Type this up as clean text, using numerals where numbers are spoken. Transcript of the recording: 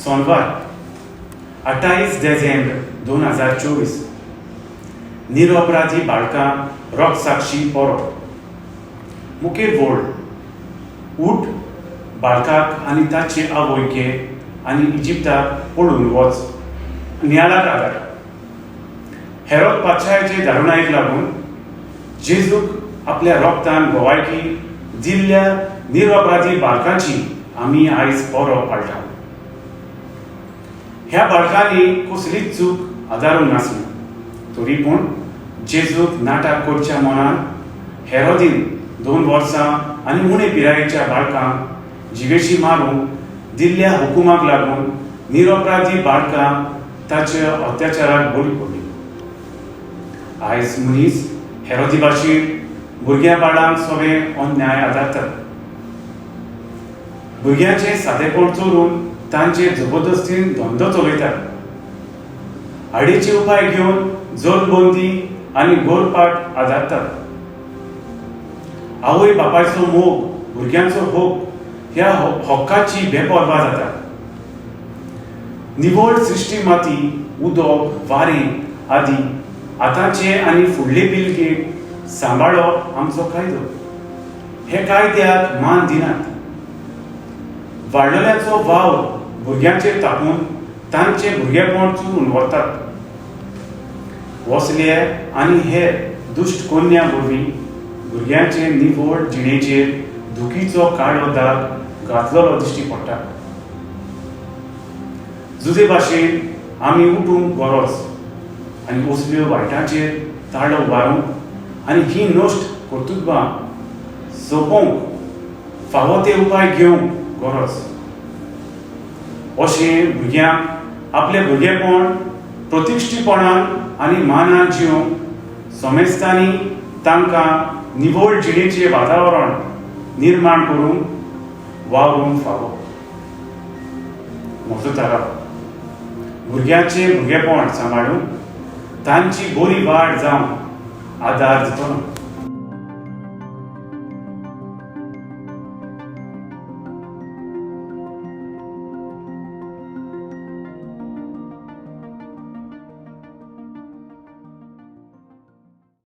सोनवार 28 डिसेंबर 2024 निरपराधी बाळकां रक्तसाक्षी परो मुखेल व्हड उठ बाळकाक आनी ताचे आवयके आनी इजिप्ताक पळून वच नियाळाक आदार हेरोद पातशायाचे दारुणायेक लागून जेजूक आपल्या रोगतान भोवायकी दिल्ल्या निरपराधी बाळकांची आमी आयज परो पाळटा. ह्या बाळकांनी कसलीच चूक आदारूंक नासली, तरी पूण जेजूक नाटक करच्या मनान हेरोदीन 2 वर्सां आनी उणे पिरायेच्या बाळकांक जिवेशी मारूंक दिल्ल्या हुकुमाक लागून निरपराधी बाळकां ताच्या अत्याचाराक बळी पडली. आयज मनीस हेरोदी भाशेन भुरग्या बाळांक सगळें अन्याय आदारतात. भुरग्यांचे सादेपण चोरून तांचे जबरदस्तीन धंदो चलयतात. आडीचे उपाय घेवन जलबंदी आनी गोरपाट आदारतात. आवय बापायचो मोग भुरग्यांचो होप ह्या हक्काची बेपर्वा जाता. निवळ सृश्टी माती उदक वारें आदी आतांचे आनी फुडले पिळगेक सांबाळप आमचो कायदो. हे कायद्याक मान दिनात. वाडलेल्यांचो वावर भुरग्यांचेर तापून तांचे भुरगेपण चुरून व्हरतात. वसले आनी हेर दुश्ट कोन्या वरवीं भुरग्यांचे निवळ जिणेचेर दुखीचो काळो दाग घातलेलो दिश्टी पडटा. जुजे भाशेन आमी उठूंक गरज आनी असल्यो वायटांचेर ताळो वारूंक आनी ही नश्ट कर्तुत्वां सोंपोवंक फावो ते उपाय घेवंक गरज. अशें भुरग्यांक आपलें भुरगेपण प्रतिश्ठीपणान आनी मानान जिवंक समेस्तांनी तांकां निवळ जिणेचें वातावरण निर्माण करूंक वावरूंक फावो. म्हजो थाराव भुरग्यांचें भुरगेपण सांबाळून तांची बरी वाड जावंक आदार दितलो.